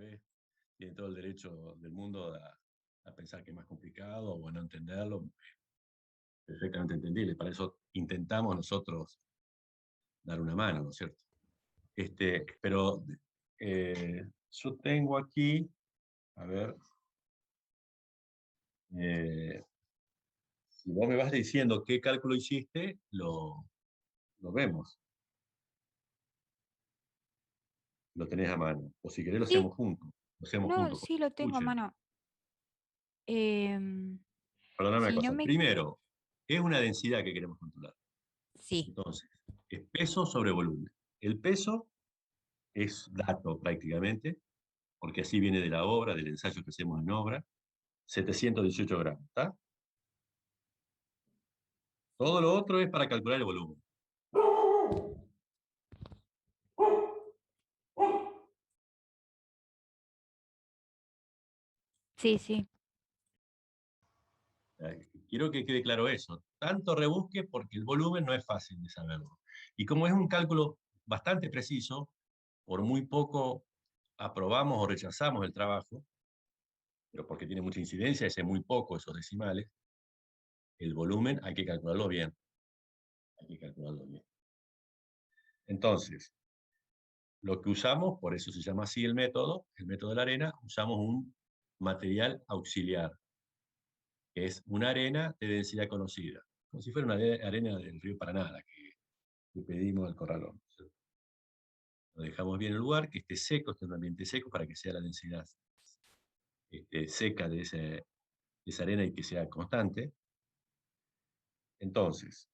vez, tiene todo el derecho del mundo a pensar que es más complicado o a no entenderlo, perfectamente entendible. Para eso intentamos nosotros dar una mano, ¿no es cierto? Pero yo tengo aquí, a ver, eh, si vos me vas diciendo qué cálculo hiciste, lo vemos, lo tenés a mano. O si querés lo Sí, hacemos juntos. Lo hacemos no, juntos, sí lo tengo a escuchen. mano. Em, Perdóname una si no cosa. me... Primero, es una densidad que queremos controlar. Sí, Entonces, es peso sobre volumen. El peso es dato prácticamente, porque así viene de la obra, del ensayo que hacemos en obra, 718 gramos, ¿está? Todo lo otro es para calcular el volumen. sí, sí. Quiero que quede claro eso. Tanto rebusque porque el volumen no es fácil de saberlo. Y como es un cálculo bastante preciso, por muy poco aprobamos o rechazamos el trabajo, pero porque tiene mucha incidencia ese muy poco, esos decimales, el volumen hay que calcularlo bien. Hay que calcularlo bien. Entonces, lo que usamos, por eso se llama así el método de la arena, usamos un material auxiliar, que es una arena de densidad conocida, como si fuera una arena del río Paraná, la que pedimos al corralón. Lo dejamos bien en el lugar, que esté seco, esté en un ambiente seco, para que sea la densidad seca de esa arena y que sea constante. Entonces,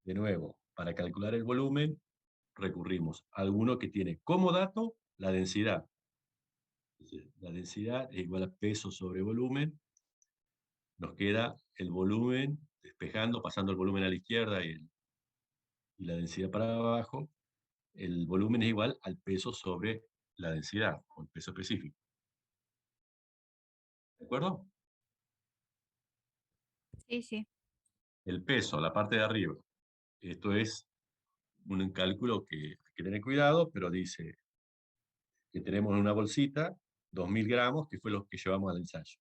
de nuevo, para calcular el volumen, recurrimos a alguno que tiene como dato la densidad. La densidad es igual a peso sobre volumen. Nos queda el volumen despejando, pasando el volumen a la izquierda y la densidad para abajo. El volumen es igual al peso sobre la densidad, o el peso específico. ¿De acuerdo? Sí, sí. El peso, la parte de arriba. Esto es un cálculo que hay que tener cuidado, pero dice que tenemos en una bolsita 2.000 gramos, que fue lo que llevamos al ensayo.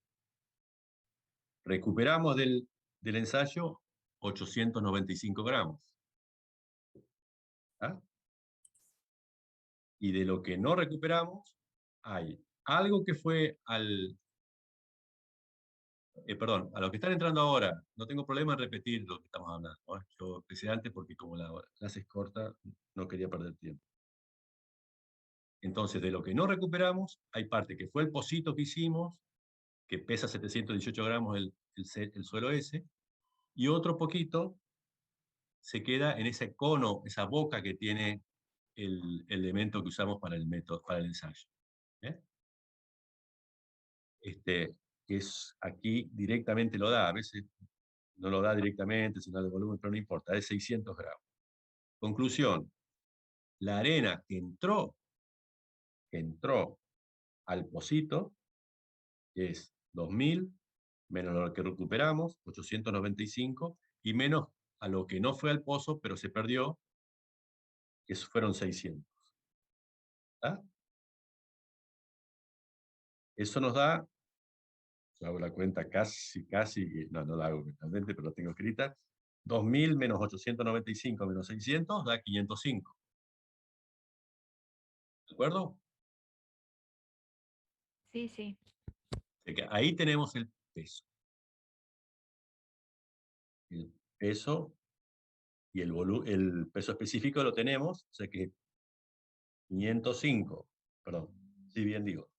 Recuperamos del ensayo 895 gramos. ¿Ah? Y de lo que no recuperamos, hay algo que fue perdón, a los que están entrando ahora, no tengo problema en repetir lo que estamos hablando, ¿no? Yo empecé antes porque como la clase es corta, no quería perder tiempo. Entonces, de lo que no recuperamos, hay parte que fue el pocito que hicimos, que pesa 718 gramos el suelo ese, y otro poquito se queda en ese cono, esa boca que tiene el elemento que usamos para el método, para el ensayo. ¿Eh? Que es aquí directamente lo da, a veces no lo da directamente, sino de volumen, pero no importa, es 600 gramos. Conclusión, la arena que entró al pocito es 2.000 menos lo que recuperamos, 895, y menos a lo que no fue al pozo, pero se perdió, que fueron 600. ¿Ah? Eso nos da, yo hago la cuenta casi, no la hago mentalmente, pero la tengo escrita, 2.000 menos 895 menos 600 da 505. ¿De acuerdo? Sí, sí. Ahí tenemos el peso. El peso y el peso específico lo tenemos, o sea que 505, perdón, si bien digo,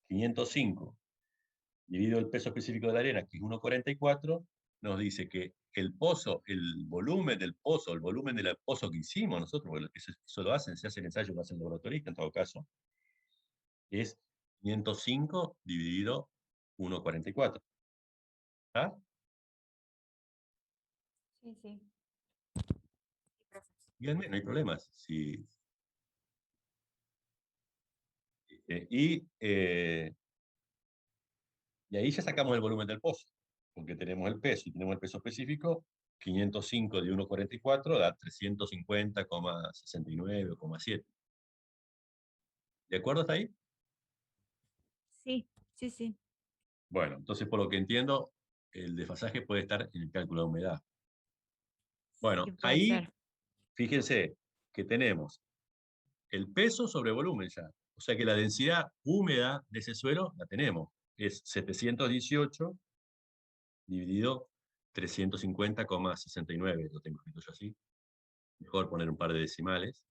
505 dividido el peso específico de la arena, que es 1,44, nos dice que el pozo, el volumen del pozo, el volumen del pozo que hicimos nosotros, porque eso lo hacen, se hace el ensayo, lo hace el laboratorista en todo caso, es 505 dividido 1,44. ¿Ah? Sí, sí. Díganme, no hay problemas. Sí. Y ahí ya sacamos el volumen del pozo, porque tenemos el peso y tenemos el peso específico. 505 de 1,44 da 350,69 o 7. ¿De acuerdo hasta ahí? Sí, sí, sí. Bueno, entonces por lo que entiendo, el desfasaje puede estar en el cálculo de humedad. Sí, Bueno, puede ahí ser. fíjense que tenemos el peso sobre volumen ya. O sea que la densidad húmeda de ese suelo la tenemos. Es 718 dividido 350,69. Lo tengo escrito yo así. Mejor poner un par de decimales.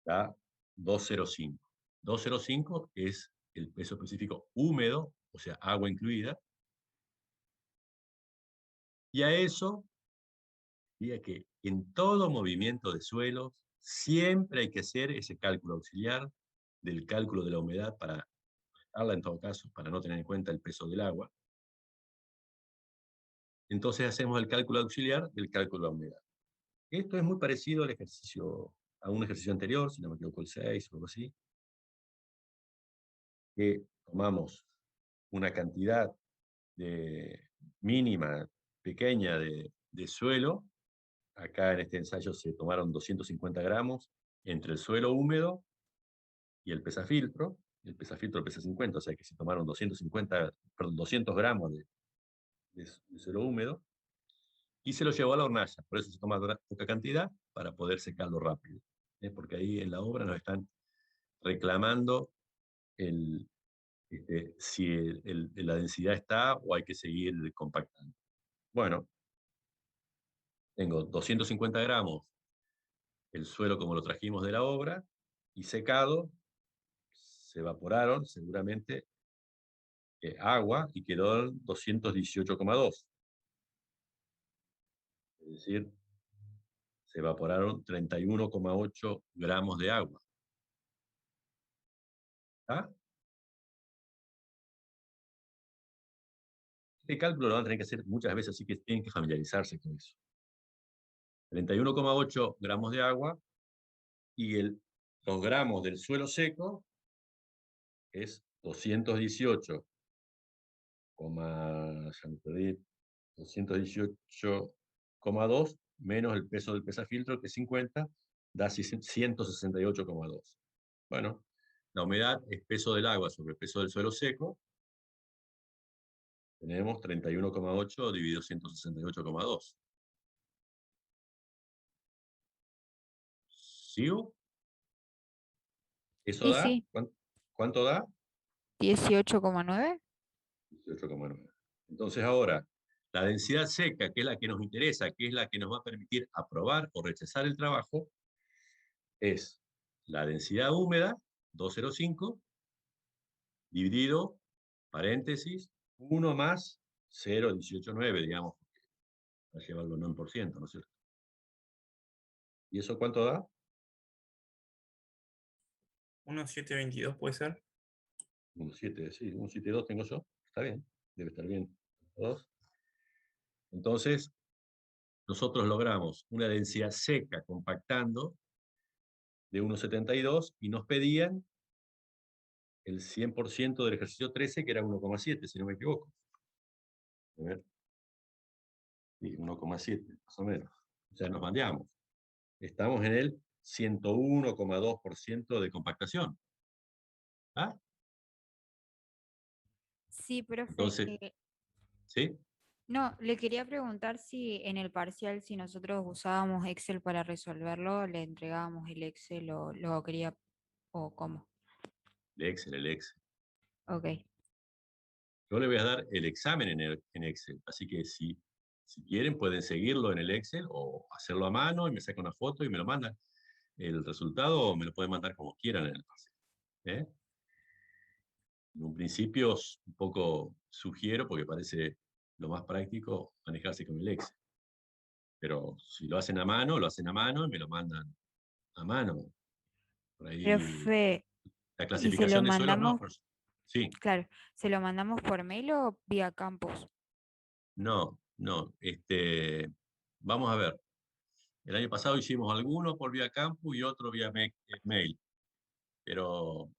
Da 205. 205 es el peso específico húmedo, o sea, agua incluida. Y a eso, diría que en todo movimiento de suelos, siempre hay que hacer ese cálculo auxiliar del cálculo de la humedad para darla en todo caso, para no tener en cuenta el peso del agua. Entonces hacemos el cálculo auxiliar del cálculo de la humedad. Esto es muy parecido al ejercicio, a un ejercicio anterior, si no me equivoco, el 6 o algo así, que tomamos una cantidad mínima, pequeña de suelo. Acá en este ensayo se tomaron 250 gramos entre el suelo húmedo y el pesafiltro. El pesafiltro pesa 50, o sea que se tomaron 250, perdón, 200 gramos de suelo húmedo y se lo llevó a la hornalla. Por eso se toma poca cantidad para poder secarlo rápido. Porque ahí en la obra nos están reclamando si la densidad está o hay que seguir compactando. Bueno, tengo 250 gramos el suelo como lo trajimos de la obra y secado, se evaporaron seguramente agua y quedó 218,2. Es decir, se evaporaron 31,8 gramos de agua. ¿Ah? Este cálculo lo van a tener que hacer muchas veces, así que tienen que familiarizarse con eso. 31,8 gramos de agua y los gramos del suelo seco es 218, ya me perdí, 218,2 menos el peso del pesafiltro, que es 50, da 168,2. Bueno, la humedad es peso del agua sobre el peso del suelo seco. Tenemos 31,8 dividido 168,2. ¿Sigo? ¿Eso Sí, da? sí. ¿Cuánto da? 18,9. 18,9. Entonces ahora, la densidad seca, que es la que nos interesa, que es la que nos va a permitir aprobar o rechazar el trabajo, es la densidad húmeda, 205, dividido, paréntesis, 1 más 0,189, digamos, para llevarlo no en por ciento, ¿no es cierto? ¿Y eso cuánto da? 1722 puede ser. 1,7, sí, 1,72 tengo yo. Está bien, debe estar bien. 2. Entonces, nosotros logramos una densidad seca compactando de 1,72 y nos pedían el 100% del ejercicio 13, que era 1,7, si no me equivoco. A ver, sí, 1,7, más o menos. O sea, nos mandamos. Estamos en el 101,2% de compactación. ¿Ah? Sí, profe. Entonces, ¿sí? No, le quería preguntar si en el parcial, si nosotros usábamos Excel para resolverlo, le entregábamos el Excel o lo quería, o cómo. El Excel, el Excel. Ok. Yo le voy a dar el examen en Excel, así que si quieren pueden seguirlo en el Excel o hacerlo a mano y me sacan una foto y me lo mandan. El resultado me lo pueden mandar como quieran en el parcial. ¿Eh? En un principio un poco sugiero, porque parece lo más práctico, manejarse con el Excel. Pero si lo hacen a mano, lo hacen a mano y me lo mandan a mano. Por ahí Profe, la ¿y se lo clasificación de suelos, no. mandamos, Sí, claro, se lo mandamos por mail o vía campus? no, no. Vamos a ver. El año pasado hicimos algunos por vía campus y otro vía mail. Pero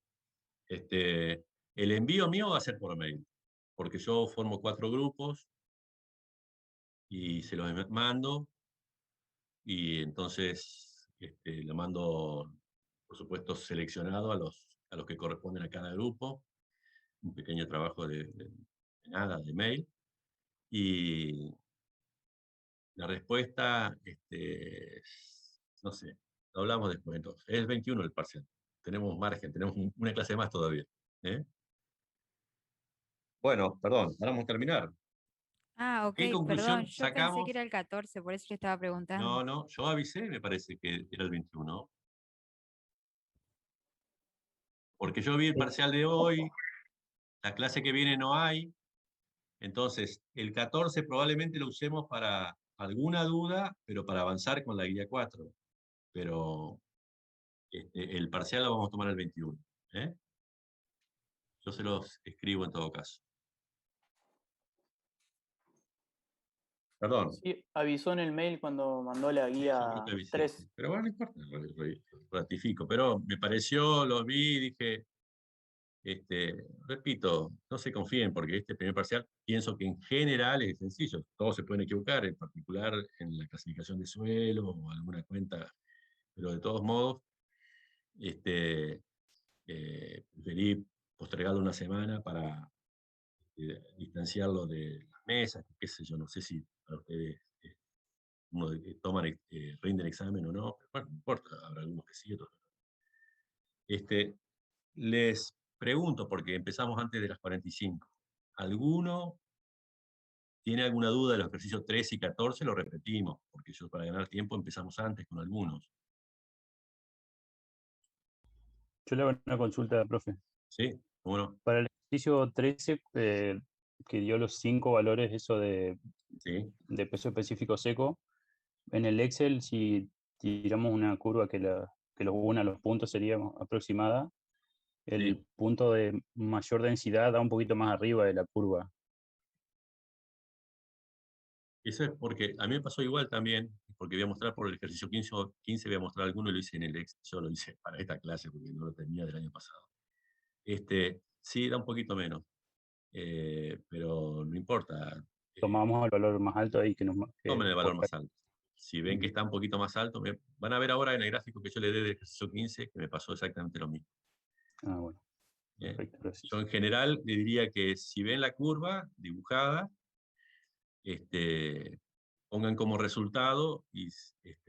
el envío mío va a ser por mail, porque yo formo 4 grupos y se los mando y entonces lo mando por supuesto, seleccionado a los que corresponden a cada grupo, un pequeño trabajo de nada, de mail, y la respuesta, no sé, lo hablamos después entonces. Es 21 el parcial. Tenemos margen, tenemos una clase más todavía. ¿Eh? Bueno, perdón, vamos a terminar. Ah, ok, ¿Qué perdón, conclusión yo pensé que sacamos? era el 14, por eso le estaba preguntando. No, no, yo avisé, me parece que era el 21, porque yo vi el parcial de hoy, la clase que viene no hay, entonces el 14 probablemente lo usemos para alguna duda, pero para avanzar con la guía 4. Pero el parcial lo vamos a tomar el 21. ¿Eh? Yo se los escribo en todo caso. Perdón, Sí, avisó en el mail cuando mandó la sí, yo creo guía que avisé, 3. sí. Pero bueno, no importa, ratifico. Pero me pareció, lo vi, dije, repito, no se confíen porque este primer parcial pienso que en general es sencillo. Todos se pueden equivocar, en particular en la clasificación de suelo o alguna cuenta, pero de todos modos, preferí postergarlo una semana para distanciarlo de las mesas, qué sé yo, no sé si para ustedes toman, rinden examen o no, pero bueno, no importa, habrá algunos que sí, otros que no. Les pregunto, porque empezamos antes de las 45, ¿alguno tiene alguna duda de los ejercicios 13 y 14? Lo repetimos, porque yo para ganar tiempo empezamos antes con algunos. Yo le hago una consulta, profe. ¿Sí? ¿Cómo no? Para el ejercicio 13, que dio los 5 valores, eso Sí, de peso específico seco, en el Excel, si tiramos una curva que los una a los puntos sería aproximada, el sí. punto de mayor densidad da un poquito más arriba de la curva. Eso es porque a mí me pasó igual también, porque voy a mostrar por el ejercicio 15 voy a mostrar alguno y lo hice en el Excel. Yo lo hice para esta clase porque no lo tenía del año pasado. Sí, da un poquito menos, pero no importa. Tomamos el valor más alto ahí Tomen el valor por más alto. Si ven que está un poquito más alto, van a ver ahora en el gráfico que yo le dé del ejercicio 15 que me pasó exactamente lo mismo. Ah, bueno, ¿Eh? perfecto, gracias. Yo en general le diría que si ven la curva dibujada, pongan como resultado y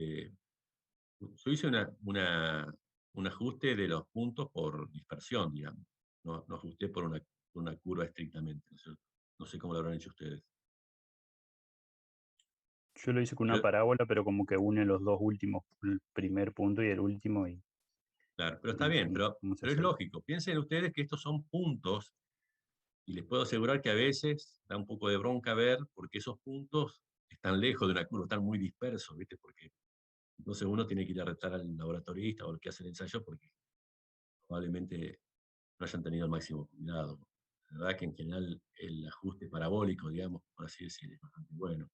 yo hice un ajuste de los puntos por dispersión, digamos. No ajusté por una curva estrictamente, ¿no es cierto? No sé cómo lo habrán hecho ustedes. Yo lo hice con una Pero, parábola, pero como que une los dos últimos, el primer punto y el último, claro, pero está no sé bien, pero cómo se es hace. lógico. Piensen ustedes que estos son puntos y les puedo asegurar que a veces da un poco de bronca ver porque esos puntos están lejos de una curva, están muy dispersos, ¿viste? Porque entonces uno tiene que ir a retar al laboratorista o al que hace el ensayo porque probablemente no hayan tenido el máximo cuidado. La verdad que en general el ajuste parabólico, digamos, por así decirlo, es bastante bueno.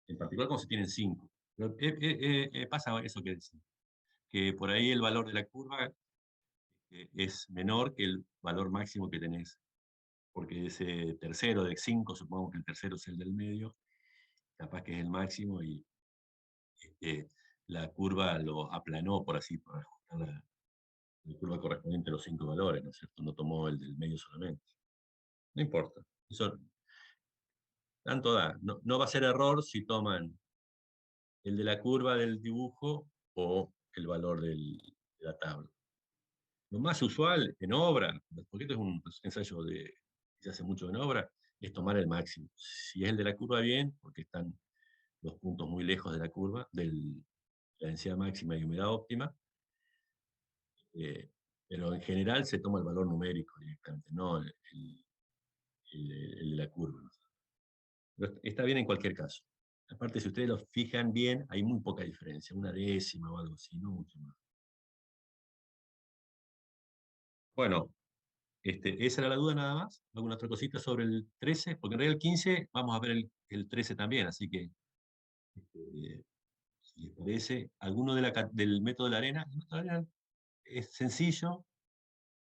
En particular cuando se tienen 5. Pero pasa eso que dicen, que por ahí el valor de la curva es menor que el valor máximo que tenés, porque ese tercero de 5, supongamos que el tercero es el del medio, capaz que es el máximo y eh, la curva lo aplanó, por ajustar la curva correspondiente a los 5 valores, ¿no es cierto? No tomó el del medio solamente. No importa. Eso tanto da. No va a ser error si toman el de la curva del dibujo o el valor de la tabla. Lo más usual en obra, porque esto es un ensayo que se hace mucho en obra, es tomar el máximo. Si es el de la curva, bien, porque están los puntos muy lejos de la curva, de la densidad máxima y humedad óptima, pero en general se toma el valor numérico directamente, no el de la curva. Pero está bien en cualquier caso. Aparte, si ustedes lo fijan bien, hay muy poca diferencia, una décima o algo así, no mucho más. Bueno, esa era la duda nada más. ¿Alguna otra cosita sobre el 13? Porque en realidad el 15 vamos a ver el 13 también, así que si les parece, alguno del método de la arena. El método de la arena es sencillo,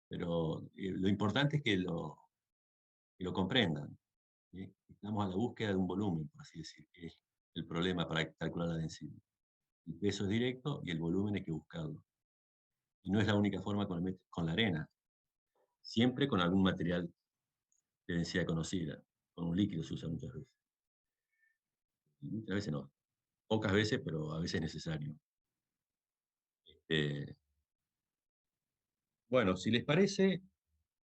pero lo importante es que lo comprendan. ¿Sí? Estamos a la búsqueda de un volumen, por así decir, que es el problema para calcular la densidad. El peso es directo y el volumen hay que buscarlo. Y no es la única forma con la arena. Siempre con algún material de densidad conocida. Con un líquido se usa muchas veces. Y muchas veces no. Pocas veces, pero a veces es necesario. Bueno, si les parece,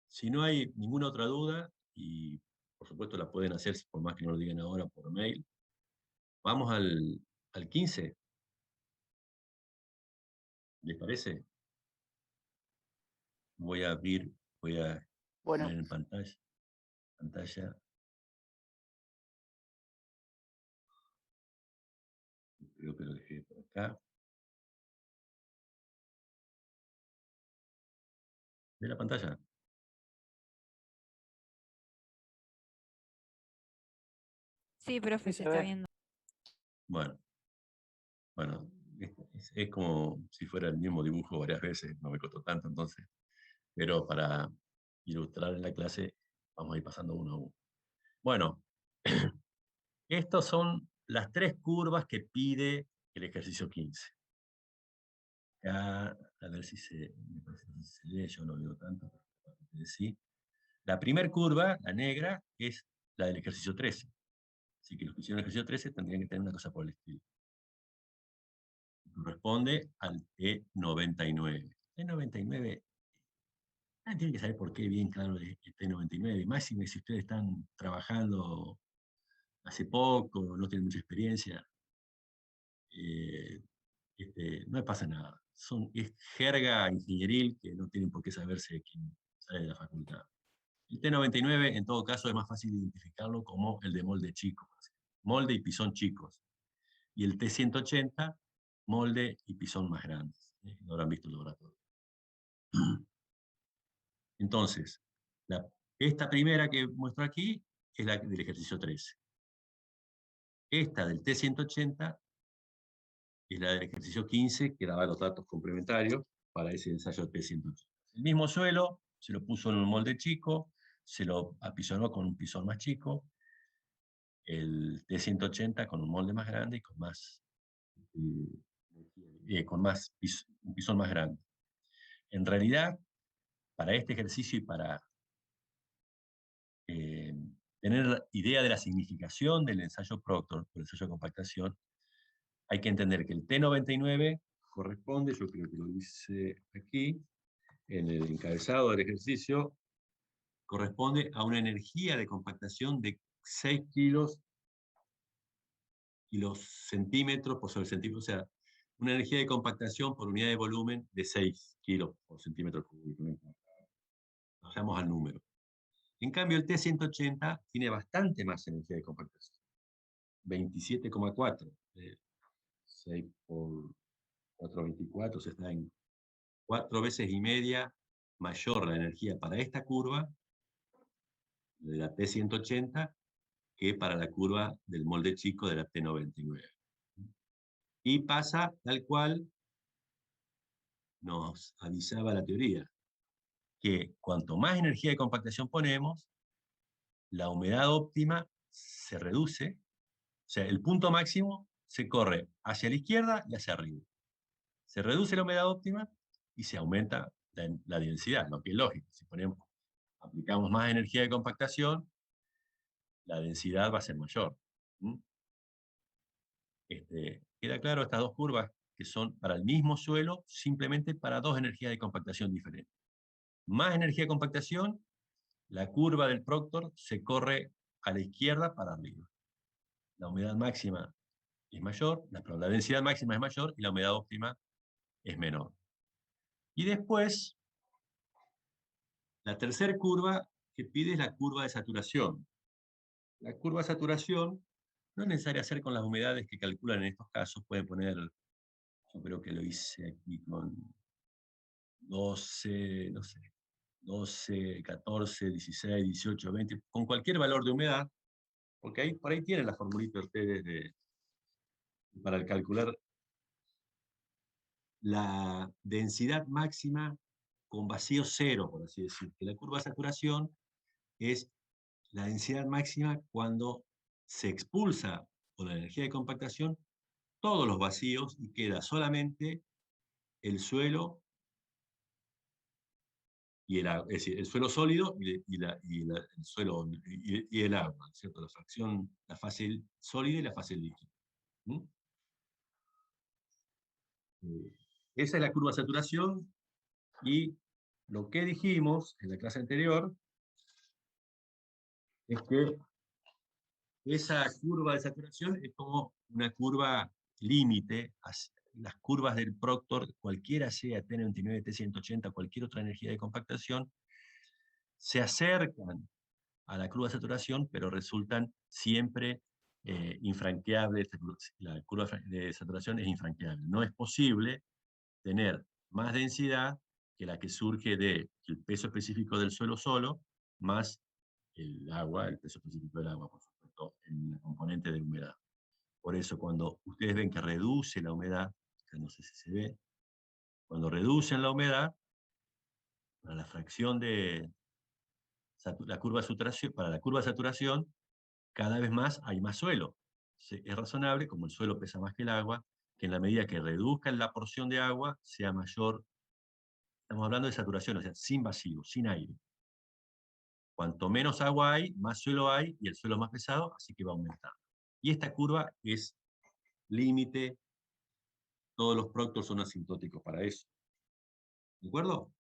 si no hay ninguna otra duda, y por supuesto la pueden hacer, por más que no lo digan ahora por mail, vamos al 15. ¿Les parece? Voy a abrir, voy a Bueno, poner en pantalla. Creo que lo dejé por acá. ¿Ve la pantalla? Sí, profe, sí se se está ve. viendo. Bueno, es como si fuera el mismo dibujo varias veces, no me costó tanto entonces. Pero para ilustrar en la clase, vamos a ir pasando uno a uno. Bueno, estas son las 3 curvas que pide el ejercicio 15. Acá, a ver si me parece que se lee, yo no veo tanto. Sí. La primera curva, la negra, es la del ejercicio 13. Así que los que hicieron el ejercicio 13 tendrían que tener una cosa por el estilo. Corresponde al T99. T99, tienen que saber por qué bien claro el T99. Máximo si ustedes están trabajando hace poco, no tienen mucha experiencia, no pasa nada. Es jerga ingenieril que no tienen por qué saberse quien sale de la facultad. El T99, en todo caso, es más fácil identificarlo como el de molde chico. Molde y pisón chicos. Y el T180, molde y pisón más grandes. No habrán visto el laboratorio. Entonces, esta primera que muestro aquí es la del ejercicio 13. Esta del T180 es la del ejercicio 15, que daba los datos complementarios para ese ensayo T180. El mismo suelo, se lo puso en un molde chico, se lo apisonó con un pisón más chico, el T180 con un molde más grande y con un pisón más grande. En realidad, para este ejercicio y para tener idea de la significación del ensayo Proctor, el ensayo de compactación, hay que entender que el T99 corresponde, yo creo que lo dice aquí, en el encabezado del ejercicio, corresponde a una energía de compactación de 6 kilos y los centímetros por sobre centímetro, o sea, una energía de compactación por unidad de volumen de 6 kilos por centímetro cúbico. Vayamos al número. En cambio, el T180 tiene bastante más energía de compactación. 27,4. 6 por 4,24, o sea, está en 4 veces y media mayor la energía para esta curva de la T180 que para la curva del molde chico de la T99. Y pasa tal cual nos avisaba la teoría, que cuanto más energía de compactación ponemos, la humedad óptima se reduce, o sea, el punto máximo se corre hacia la izquierda y hacia arriba. Se reduce la humedad óptima y se aumenta la densidad, lo que es lógico. Si aplicamos más energía de compactación, la densidad va a ser mayor. Queda claro estas dos curvas que son para el mismo suelo, simplemente para dos energías de compactación diferentes. Más energía de compactación, la curva del Proctor se corre a la izquierda para arriba. La humedad máxima es mayor, la densidad máxima es mayor y la humedad óptima es menor. Y después, la tercera curva que pide es la curva de saturación. La curva de saturación no es necesaria hacer con las humedades que calculan en estos casos. Pueden poner, yo creo que lo hice aquí con 12, no sé, 12, 14, 16, 18, 20, con cualquier valor de humedad, porque por ahí tienen la formulita ustedes para calcular la densidad máxima con vacío cero, por así decir. Que la curva de saturación es la densidad máxima cuando se expulsa por la energía de compactación todos los vacíos y queda solamente el suelo es decir, el suelo sólido el suelo y el agua, ¿cierto? La fracción, la fase sólida y la fase líquida. ¿Mm? Esa es la curva de saturación, y lo que dijimos en la clase anterior es que esa curva de saturación es como una curva límite. Las curvas del Proctor, cualquiera sea T99, T180, cualquier otra energía de compactación, se acercan a la curva de saturación, pero resultan siempre infranqueables. La curva de saturación es infranqueable. No es posible tener más densidad que la que surge del peso específico del suelo solo, más el agua, el peso específico del agua, por supuesto, en la componente de humedad. Por eso, cuando ustedes ven que reduce la humedad, que no sé si se ve, cuando reducen la humedad, para la fracción de la curva de saturación, para la curva de saturación, cada vez más hay más suelo. Es razonable, como el suelo pesa más que el agua, que en la medida que reduzcan la porción de agua, sea mayor. Estamos hablando de saturación, o sea, sin vacío, sin aire. Cuanto menos agua hay, más suelo hay, y el suelo es más pesado, así que va aumentando. Y esta curva es límite. Todos los Proctor son asintóticos para eso. ¿De acuerdo?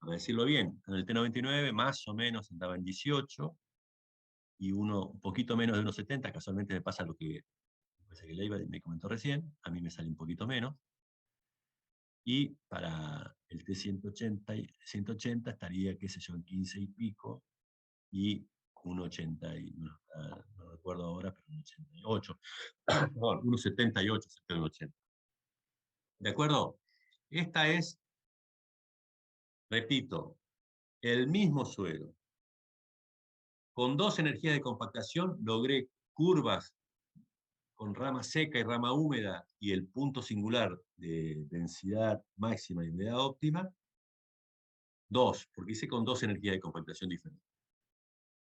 Para decirlo bien, en el T99 más o menos andaba en 18, y un poquito menos de 1,70, casualmente me pasa lo que Leiva me comentó recién, a mí me sale un poquito menos, y para el T180 estaría, qué sé yo, en 15 y pico, y un 80, no recuerdo ahora, pero un 88, no, 1,78 cerca de un 80. ¿De acuerdo? Esta es, repito, el mismo suelo. Con dos energías de compactación logré curvas con rama seca y rama húmeda y el punto singular de densidad máxima y humedad óptima. Dos, porque hice con dos energías de compactación diferentes.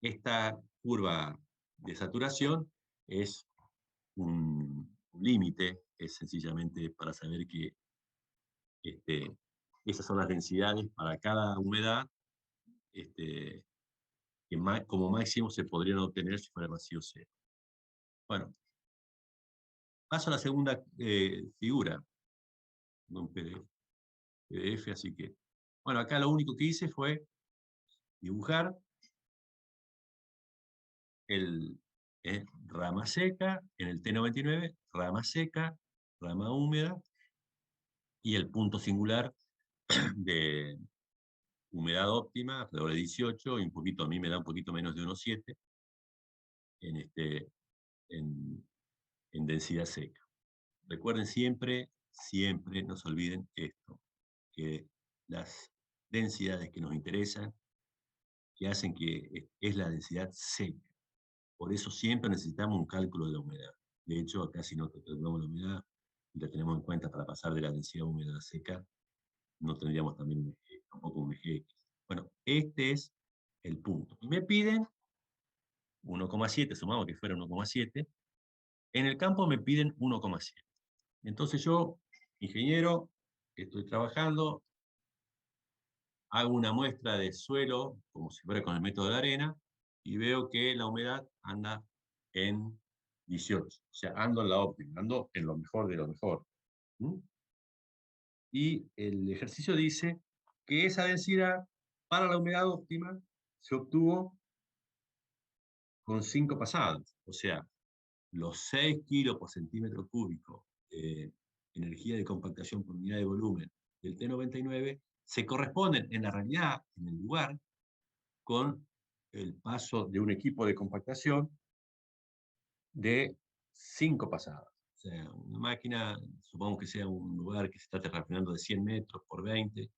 Esta curva de saturación es un límite, es sencillamente para saber que esas son las densidades para cada humedad, que como máximo se podrían obtener si fuera vacío cero. Bueno, paso a la segunda figura, no un PDF, así que, bueno, acá lo único que hice fue dibujar rama seca, en el T99, rama seca, rama húmeda, y el punto singular de humedad óptima, alrededor de 18, y a mí me da un poquito menos de 1,7 en, en densidad seca. Recuerden siempre, siempre, no se olviden esto, que las densidades que nos interesan, que hacen que es la densidad seca. Por eso siempre necesitamos un cálculo de la humedad. De hecho, acá si no calculamos la humedad y la tenemos en cuenta para pasar de la densidad húmeda a la seca, no tendríamos también tampoco un eje X. Bueno, este es el punto. Y me piden 1,7, sumamos que fuera 1,7. En el campo me piden 1,7. Entonces yo, ingeniero, estoy trabajando, hago una muestra de suelo, como si fuera con el método de la arena, y veo que la humedad anda en 18. O sea, ando en la óptima, ando en lo mejor de lo mejor. ¿Mm? Y el ejercicio dice que esa densidad para la humedad óptima se obtuvo con 5 pasadas. O sea, los 6 kilos por centímetro cúbico de energía de compactación por unidad de volumen del T99 se corresponden en la realidad, en el lugar, con el paso de un equipo de compactación de 5 pasadas. O sea, una máquina, supongo que sea un lugar que se está terraplenando de 100 metros por 20,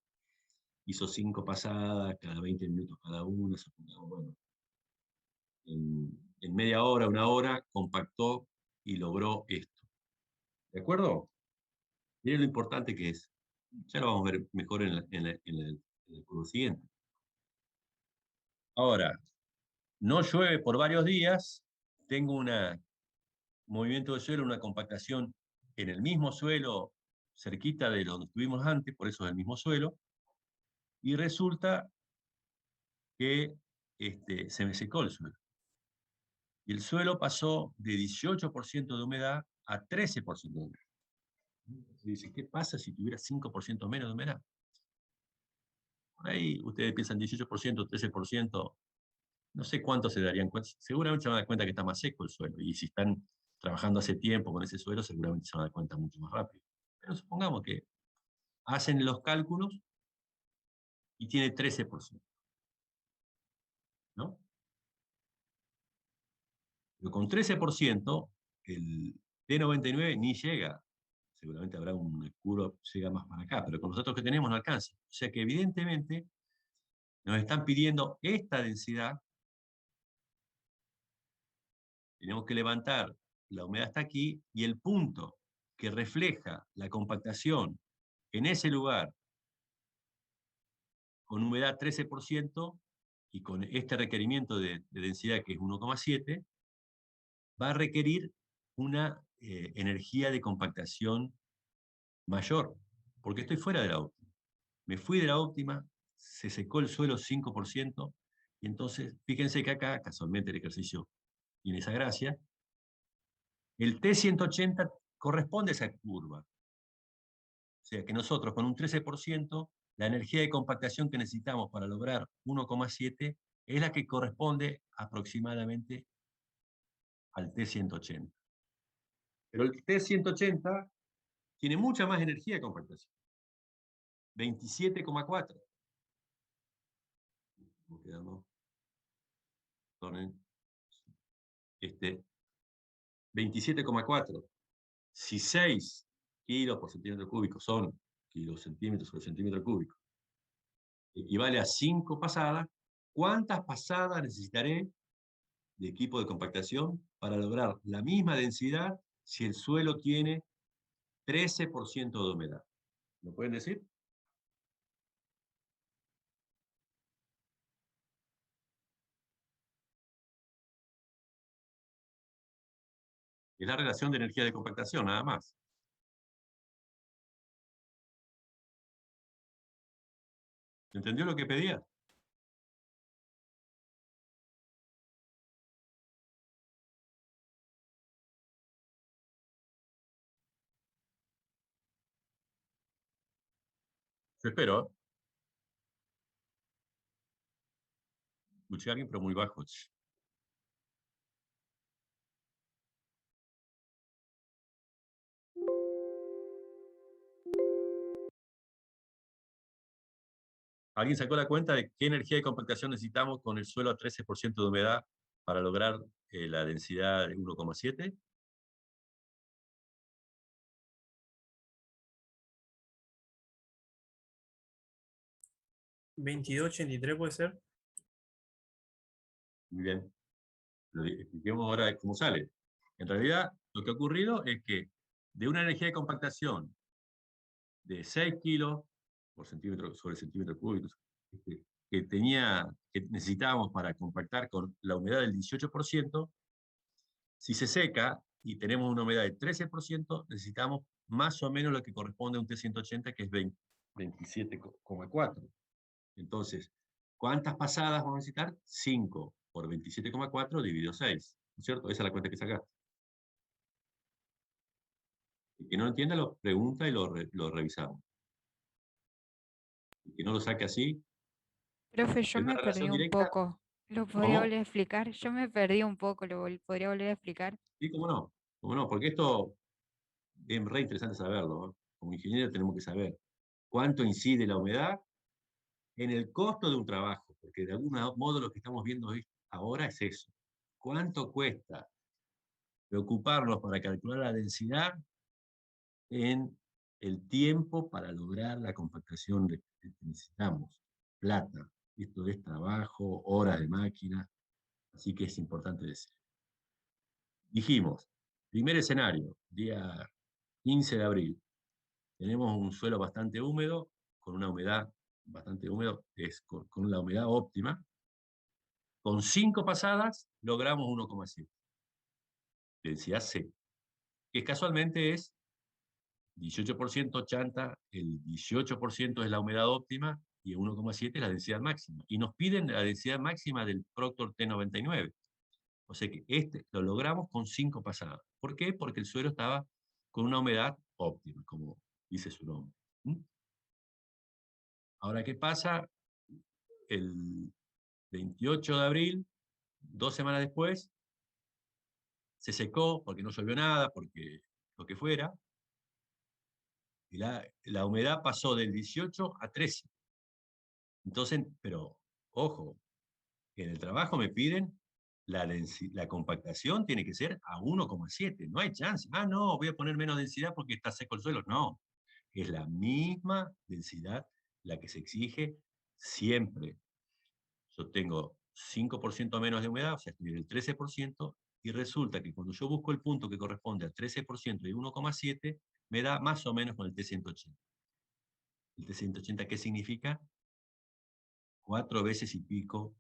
hizo 5 pasadas, cada 20 minutos cada una, bueno, en media hora, una hora, compactó y logró esto. ¿De acuerdo? Miren lo importante que es. Ya lo vamos a ver mejor en el curso siguiente. Ahora, no llueve por varios días, tengo un movimiento de suelo, una compactación en el mismo suelo, cerquita de donde estuvimos antes, por eso es el mismo suelo, Y resulta que se me secó el suelo. Y el suelo pasó de 18% de humedad a 13% de humedad. Y dice, ¿qué pasa si tuviera 5% menos de humedad? Por ahí ustedes piensan 18%, 13%, no sé cuánto se darían cuenta. Seguramente se van a dar cuenta que está más seco el suelo. Y si están trabajando hace tiempo con ese suelo, seguramente se van a dar cuenta mucho más rápido. Pero supongamos que hacen los cálculos y tiene 13%, ¿no? Pero con 13%, el T99 ni llega. Seguramente habrá un curva que llega más para acá, pero con los datos que tenemos no alcanza. O sea que evidentemente nos están pidiendo esta densidad. Tenemos que levantar la humedad hasta aquí y el punto que refleja la compactación en ese lugar con humedad 13% y con este requerimiento de densidad que es 1,7, va a requerir una energía de compactación mayor, porque estoy fuera de la óptima. Me fui de la óptima, se secó el suelo 5%, y entonces, fíjense que acá, casualmente el ejercicio tiene esa gracia, el T180 corresponde a esa curva. O sea que nosotros con un 13%, la energía de compactación que necesitamos para lograr 1,7 es la que corresponde aproximadamente al T180. Pero el T180 tiene mucha más energía de compactación. 27,4. ¿Cómo quedamos? Perdonen. 27,4. Si 6 kilos por centímetro cúbico son kilocentímetros sobre centímetro cúbico, equivale a 5 pasadas, ¿cuántas pasadas necesitaré de equipo de compactación para lograr la misma densidad si el suelo tiene 13% de humedad? ¿Lo pueden decir? Es la relación de energía de compactación, nada más. ¿Entendió lo que pedía? Yo espero. Escuché a alguien, pero muy bajo. ¿Alguien sacó la cuenta de qué energía de compactación necesitamos con el suelo a 13% de humedad para lograr la densidad de 1,7? ¿2283 puede ser? Muy bien. Lo expliquemos ahora cómo sale. En realidad, lo que ha ocurrido es que de una energía de compactación de 6 kilos por centímetro sobre centímetro cúbico, este, que necesitábamos para compactar con la humedad del 18%, si se seca y tenemos una humedad de 13%, necesitamos más o menos lo que corresponde a un T180, que es 27,4. Entonces, ¿cuántas pasadas vamos a necesitar? 5 por 27,4 dividido 6. ¿No es cierto? Esa es la cuenta que sacaste. El que no entienda lo pregunta y lo revisamos. El que no lo saque así, Profe, yo es una me perdí relación un directa. poco. ¿Lo podría ¿Cómo? volver a explicar? Yo me perdí un poco, podría volver a explicar? Sí, cómo no. Cómo no, porque esto es re interesante saberlo, ¿no? Como ingeniero tenemos que saber cuánto incide la humedad en el costo de un trabajo, porque de algún modo lo que estamos viendo ahora es eso. ¿Cuánto cuesta preocuparnos para calcular la densidad en el tiempo para lograr la compactación que necesitamos? Plata. Esto es trabajo, horas de máquina, así que es importante decir. Dijimos, primer escenario, día 15 de abril, tenemos un suelo bastante húmedo, con una humedad bastante húmedo, con la humedad óptima. Con 5 pasadas logramos 1,7. Densidad C, que casualmente es 18% chanta, el 18% es la humedad óptima, y 1,7 es la densidad máxima. Y nos piden la densidad máxima del Proctor T99. O sea que este lo logramos con 5 pasadas. ¿Por qué? Porque el suelo estaba con una humedad óptima, como dice su nombre. ¿Mm? Ahora, ¿qué pasa? El 28 de abril, 2 semanas después, se secó porque no llovió nada, porque lo que fuera, y la humedad pasó del 18 a 13. Entonces, pero ojo, en el trabajo me piden la compactación tiene que ser a 1,7, no hay chance. Ah, no, voy a poner menos densidad porque está seco el suelo. No, es la misma densidad la que se exige siempre. Yo tengo 5% menos de humedad, o sea, estoy en el 13%, y resulta que cuando yo busco el punto que corresponde al 13% de 1,7, me da más o menos con el T180. ¿El T180 qué significa? 4 veces y pico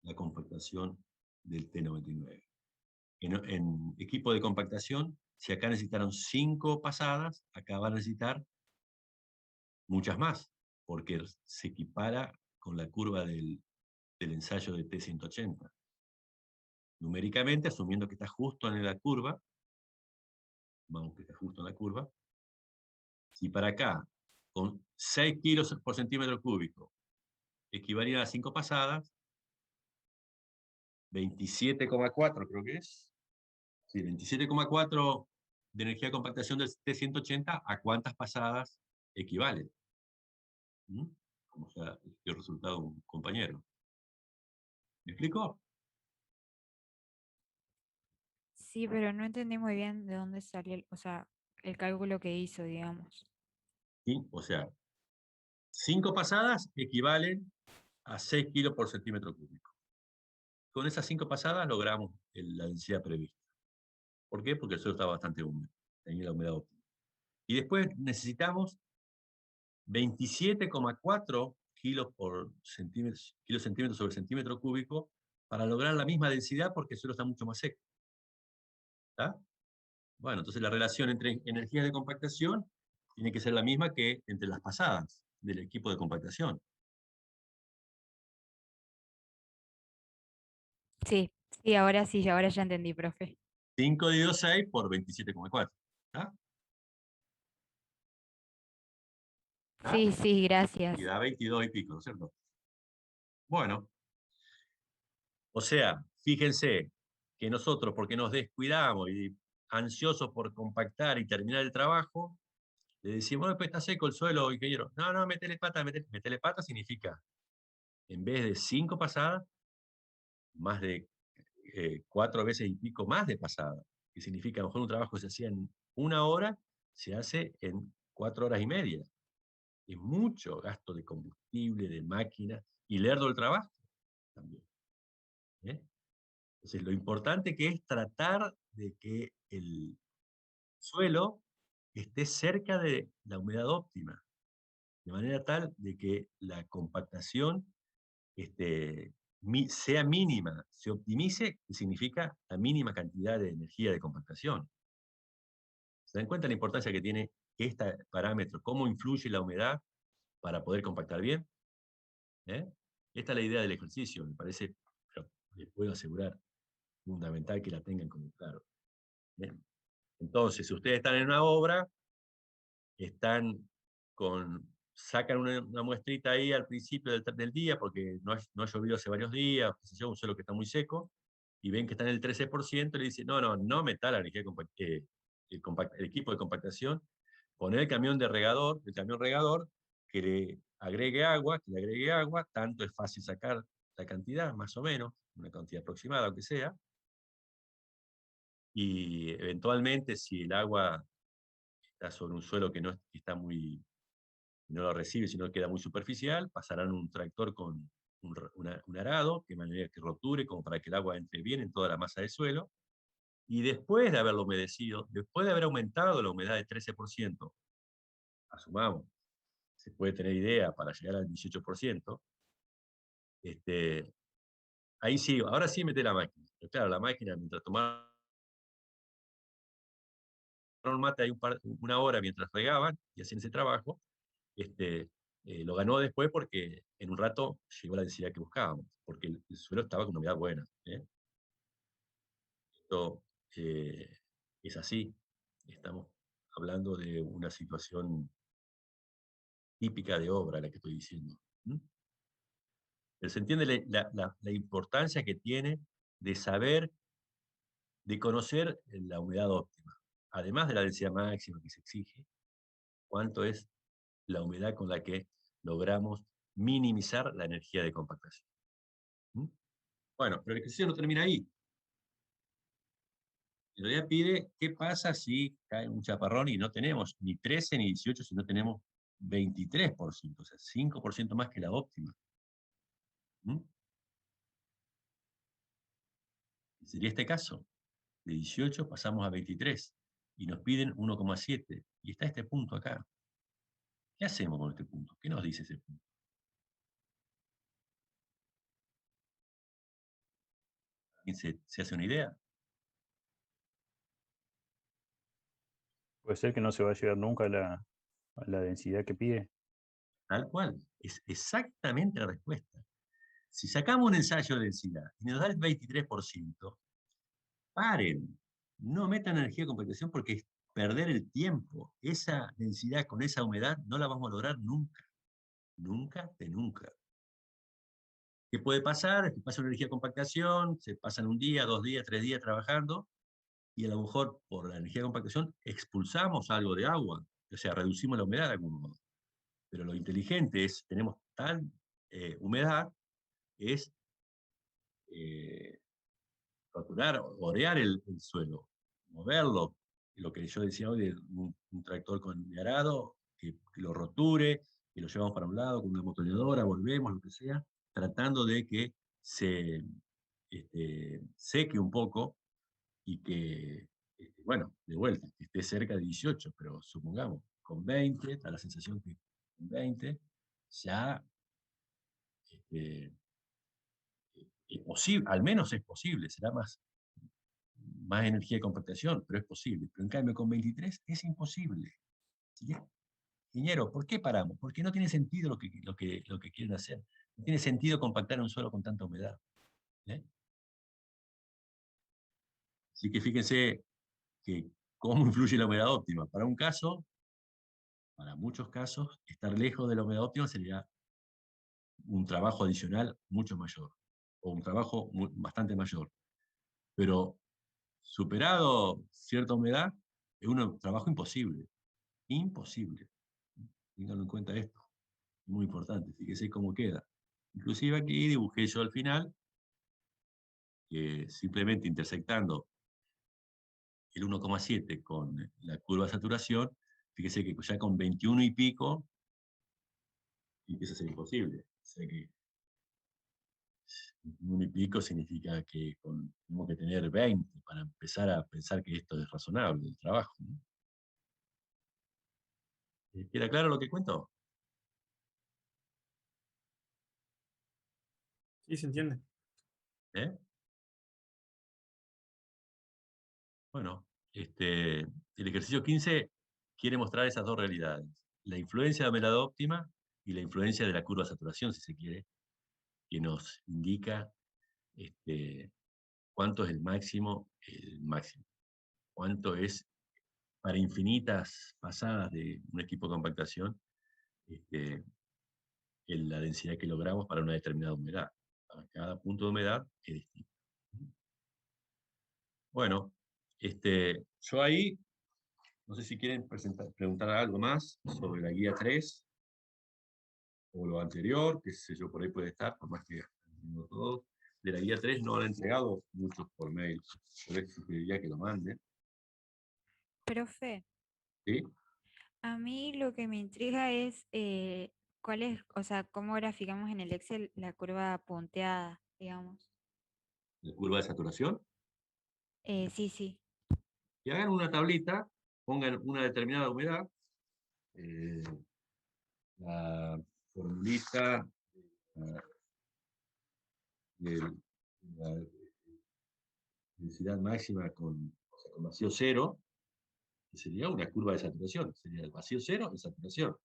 la compactación del T99. En equipo de compactación, si acá necesitaron 5 pasadas, acá van a necesitar muchas más, porque se equipara con la curva del ensayo de T180. Numéricamente, asumiendo que está justo en la curva, vamos que está justo en la curva, si para acá, con 6 kilos por centímetro cúbico, equivalía a 5 pasadas, 27,4 creo que es, sí, 27,4 de energía de compactación del T180, ¿a cuántas pasadas equivale? ¿Mm? Como ya dio resultado un compañero. ¿Me explico? Sí, pero no entendí muy bien de dónde salió, o sea, el cálculo que hizo, digamos. ¿Sí? O sea, 5 pasadas equivalen a 6 kilos por centímetro cúbico. Con esas 5 pasadas logramos la densidad prevista. ¿Por qué? Porque el suelo está bastante húmedo, tenía la humedad óptima. Y después necesitamos 27,4 kilos centímetros sobre centímetro cúbico para lograr la misma densidad porque el suelo está mucho más seco. ¿Está? Bueno, entonces la relación entre energías de compactación tiene que ser la misma que entre las pasadas del equipo de compactación. Sí, sí, ahora ya entendí, profe. 5 dividido 6 por 27,4. ¿Está? ¿Está? Sí, sí, gracias. Y da 22 y pico, ¿no es cierto? Bueno, o sea, fíjense que nosotros, porque nos descuidamos y ansiosos por compactar y terminar el trabajo, le decimos, bueno, pues está seco el suelo, ingeniero. No, no, metele pata, metele pata significa, en vez de 5 pasadas, más de 4 veces y pico más de pasada, que significa a lo mejor un trabajo que se hacía en 1 hora, se hace en 4 horas y media. Es mucho gasto de combustible, de máquinas, y lerdo el trabajo también. ¿Eh? Entonces, lo importante que es tratar de que el suelo esté cerca de la humedad óptima, de manera tal de que la compactación sea mínima, se optimice, que significa la mínima cantidad de energía de compactación. ¿Se dan cuenta la importancia que tiene este parámetro? ¿Cómo influye la humedad para poder compactar bien? ¿Eh? Esta es la idea del ejercicio, me parece, pero les puedo asegurar, fundamental que la tengan como claro. Bien. Entonces, si ustedes están en una obra, sacan una muestrita ahí al principio del día, porque no ha llovido hace varios días, un suelo que está muy seco, y ven que está en el 13%, y le dicen, no meta la energía el equipo de compactación, poner el camión regador, que le agregue agua, tanto es fácil sacar la cantidad, más o menos, una cantidad aproximada, aunque sea, y eventualmente si el agua está sobre un suelo que no está no lo recibe, sino que queda muy superficial, pasarán un tractor con un arado, de manera que roture, como para que el agua entre bien en toda la masa de suelo, y después de haberlo humedecido, después de haber aumentado la humedad de 13%, asumamos, se puede tener idea para llegar al 18%, ahí sí, ahora sí mete la máquina. Pero claro, la máquina, mientras tomaron mate ahí una hora mientras regaban y hacían ese trabajo, Lo ganó después porque en un rato llegó la densidad que buscábamos, porque el suelo estaba con una humedad buena. Esto es así. Estamos hablando de una situación típica de obra, la que estoy diciendo. Pero se entiende la importancia que tiene de saber, de conocer la humedad óptima, además de la densidad máxima que se exige, cuánto es la humedad con la que logramos minimizar la energía de compactación. Bueno, pero el ejercicio no termina ahí. En realidad pide qué pasa si cae un chaparrón y no tenemos ni 13 ni 18, sino tenemos 23%, o sea, 5% más que la óptima. Sería este caso. De 18 pasamos a 23 y nos piden 1,7. Y está este punto acá. ¿Qué hacemos con este punto? ¿Qué nos dice ese punto? ¿Alguien se hace una idea? Puede ser que no se va a llegar nunca a la densidad que pide. Tal cual. Es exactamente la respuesta. Si sacamos un ensayo de densidad y nos da el 23%, paren. No metan energía de compactación porque es perder el tiempo. Esa densidad con esa humedad no la vamos a lograr nunca. Nunca de nunca. ¿Qué puede pasar? Es que pasa una energía de compactación, se pasan un día, 2 días, 3 días trabajando, y a lo mejor por la energía de compactación expulsamos algo de agua, o sea, reducimos la humedad de algún modo. Pero lo inteligente es, tenemos tal humedad, es roturar, orear el suelo, moverlo, lo que yo decía hoy de un tractor de arado, que lo roture, que lo llevamos para un lado con una motoneadora, volvemos, lo que sea, tratando de que se seque un poco y que, bueno, de vuelta, que esté cerca de 18, pero supongamos, con 20, da la sensación que con 20 ya es posible, al menos es posible, será más energía de compactación, pero es posible. Pero en cambio con 23 es imposible. ¿Sí? Ingeniero, ¿por qué paramos? Porque no tiene sentido lo que quieren hacer. No tiene sentido compactar un suelo con tanta humedad. Así que fíjense que cómo influye la humedad óptima. Para un caso, para muchos casos, estar lejos de la humedad óptima sería un trabajo adicional mucho mayor, o un trabajo bastante mayor. Pero superado cierta humedad, es un trabajo imposible. Imposible. Ténganlo en cuenta esto. Muy importante. Fíjese cómo queda. Inclusive aquí dibujé yo al final, que simplemente intersectando el 1,7 con la curva de saturación, fíjese que ya con 21 y pico empieza a ser imposible. O sea que 21 y pico significa que tenemos que tener 20 para empezar a pensar que esto es razonable, el trabajo, ¿no? ¿Queda claro lo que cuento? Sí, se entiende. ¿Eh? Bueno, el ejercicio 15 quiere mostrar esas dos realidades. La influencia de la humedad óptima y la influencia de la curva de saturación, si se quiere, que nos indica cuánto es el máximo, cuánto es para infinitas pasadas de un equipo de compactación, la densidad que logramos para una determinada humedad. Para cada punto de humedad es distinto. Bueno, yo ahí, no sé si quieren preguntar algo más sobre la guía 3 o lo anterior, qué sé yo, por ahí puede estar, por más que no todo. De la guía 3 no han entregado muchos por mail. Yo les sugeriría que lo manden. Profe, ¿Sí? a mí lo que me intriga es cuál es, o sea, cómo graficamos en el Excel la curva punteada, digamos. La curva de saturación. Sí, sí. Y hagan una tablita, pongan una determinada humedad, eh, la formulita de la densidad máxima o sea, con vacío cero, que sería una curva de saturación, sería el vacío cero y saturación.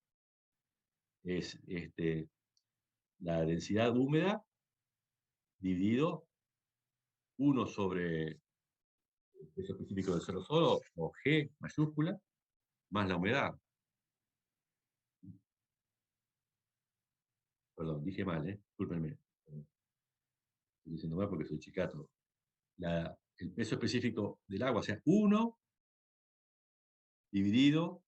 es la densidad húmeda dividido 1 sobre el peso específico del suelo solo, o G mayúscula, más la humedad. Perdón, dije mal, discúlpenme. Estoy diciendo mal porque soy chicato. El peso específico del agua, o sea, 1 dividido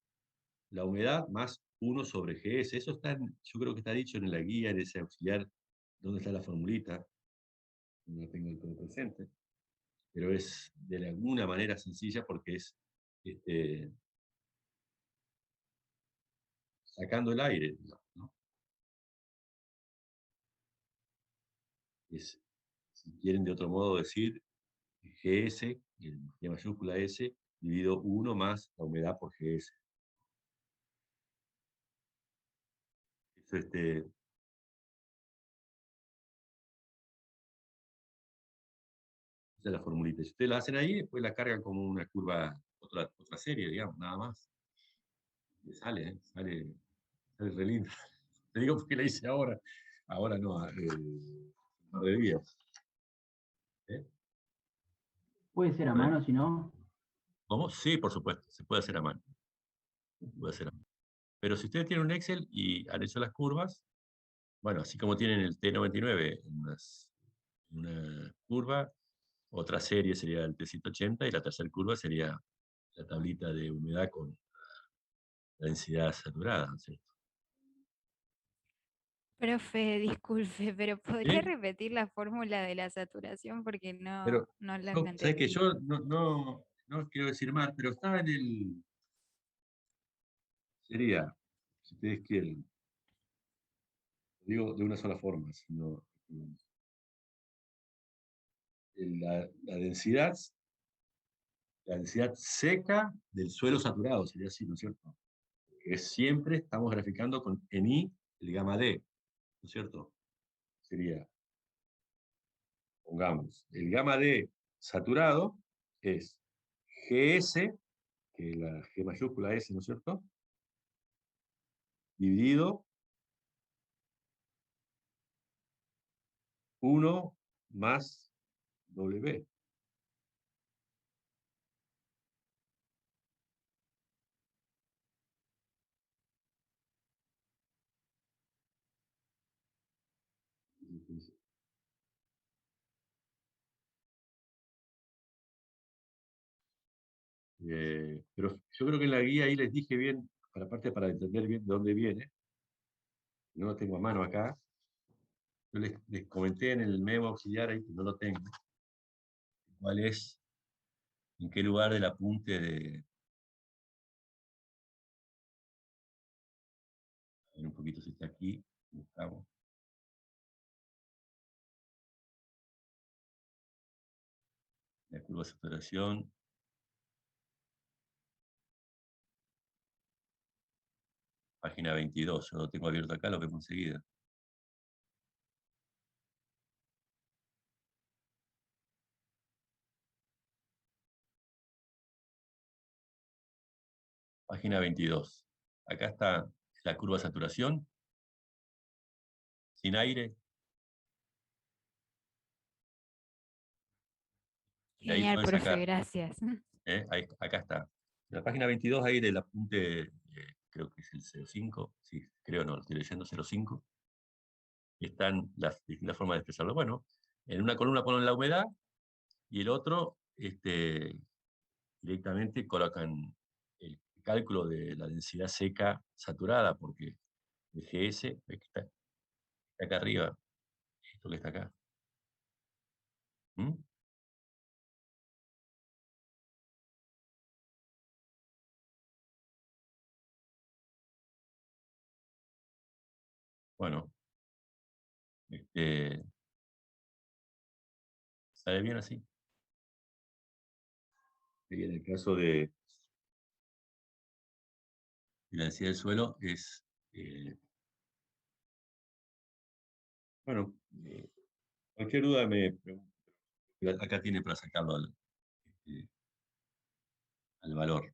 la humedad más 1 sobre GS. Eso está, yo creo que está dicho en la guía, en ese auxiliar, donde está la formulita. No la tengo del todo presente, pero es de alguna manera sencilla porque es este, sacando el aire, digamos, ¿no? Es, si quieren de otro modo decir, GS, G mayúscula S, dividido 1 más la humedad por GS. Eso, esa es la formulita. Si ustedes la hacen ahí, después la cargan como una curva, otra serie, digamos, nada más. Y sale re lindo. Te digo porque la hice ahora. Ahora no, un par de días. ¿Eh? Puede ser a Bueno, mano, si no. ¿cómo? Sí, por supuesto, se puede hacer a mano. Se puede hacer a mano. Pero si ustedes tienen un Excel y han hecho las curvas, bueno, así como tienen el T99 en una curva, otra serie sería el T180 y la tercera curva sería la tablita de humedad con la densidad saturada, ¿no es cierto? Profe, disculpe, pero ¿podría ¿Sí? repetir la fórmula de la saturación? Porque no, Pero, no la ¿sabes que entendí. yo no quiero decir mal, pero estaba sería, si ustedes quieren, lo digo de una sola forma, sino la densidad, la densidad seca del suelo saturado, sería así, ¿no es cierto? Que siempre estamos graficando en I el gamma D, ¿no es cierto? Sería, pongamos, el gamma D saturado es GS, que es la G mayúscula S, ¿no es cierto? Dividido 1 más W. Pero yo creo que en la guía ahí les dije bien, para entender bien de dónde viene, no lo tengo a mano acá, yo les comenté en el memo auxiliar ahí, que no lo tengo, cuál es, en qué lugar del apunte a ver un poquito si está aquí, buscamos. La curva de saturación. Página 22, yo lo tengo abierto acá, lo vemos enseguida. Página 22. Acá está la curva de saturación, sin aire, y ahí Genial, pueden profe, sacar. gracias. Acá está. La página 22 ahí del apunte, creo que es el 05, sí, creo no, lo estoy leyendo 05. Están las distintas formas de expresarlo. Bueno, en una columna ponen la humedad y el otro directamente colocan el cálculo de la densidad seca saturada, porque el GS, ve que está acá arriba, esto que está acá. ¿Mm? Bueno, sale bien así. Y en el caso de la densidad del suelo es, bueno, cualquier duda me pregunto. Acá tiene para sacarlo este, al valor.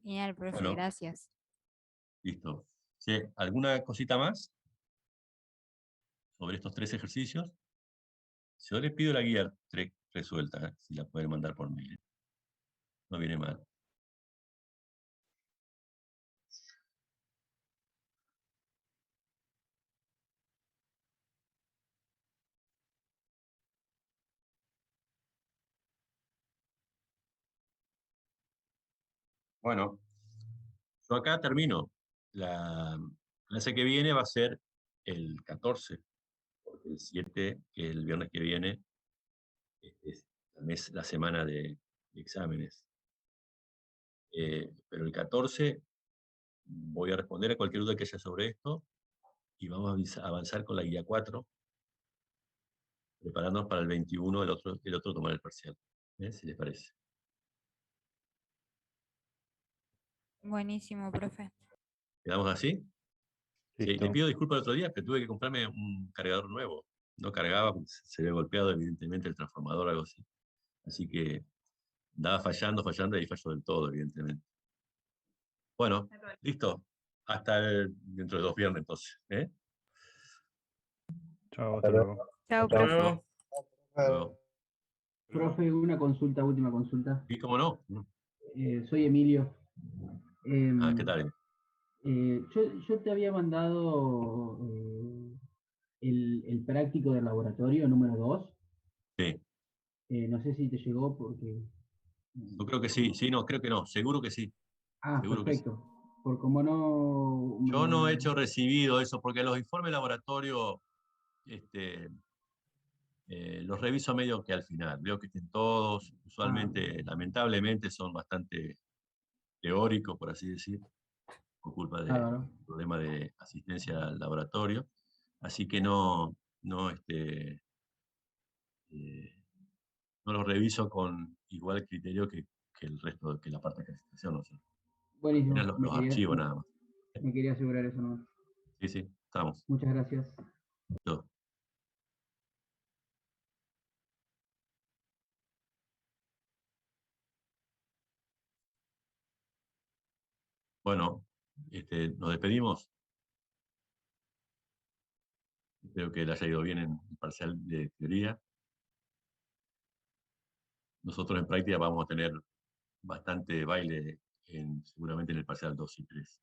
Genial, profe, Bueno. gracias. Listo. Sí, ¿alguna cosita más sobre estos 3 ejercicios? Yo les pido la guía resuelta, si la pueden mandar por mail. No viene mal. Bueno, yo acá termino. La clase que viene va a ser el 14, porque el 7, que es el viernes que viene, es la semana de exámenes. Pero el 14 voy a responder a cualquier duda que haya sobre esto y vamos a avanzar con la guía 4, preparándonos para el 21, el otro tomar el parcial. Si les parece. Buenísimo, profe. ¿Quedamos así? Sí, Listo. le pido disculpas el otro día, pero tuve que comprarme un cargador nuevo. No cargaba, porque se había golpeado evidentemente el transformador o algo así. Así que andaba fallando, y ahí falló del todo, evidentemente. Bueno, listo. Hasta dentro de 2 viernes, entonces. Chao, hasta luego. Chao, Hasta profe. luego. Luego. Profe, una consulta, última consulta. ¿Y cómo no? Soy Emilio. ¿Qué tal? Yo te había mandado el práctico del laboratorio número 2. Sí, No sé si te llegó porque... yo creo que sí. Sí, no, creo que no. Seguro que sí. Seguro que sí. Perfecto. Por como no... Yo no he hecho recibido eso, porque los informes de laboratorio los reviso medio que al final. Veo que estén todos, usualmente, lamentablemente, son bastante teóricos, por así decir, por culpa del Claro. problema de asistencia al laboratorio. Así que no los reviso con igual criterio que el resto, que la parte de calificación. No sé. Buenísimo. Apenas los archivos nada más. Me quería asegurar eso, ¿no? Sí, sí, estamos. Muchas gracias. Listo. Bueno, nos despedimos. Espero que le haya ido bien en el parcial de teoría. Nosotros en práctica vamos a tener bastante baile seguramente en el parcial 2 y 3.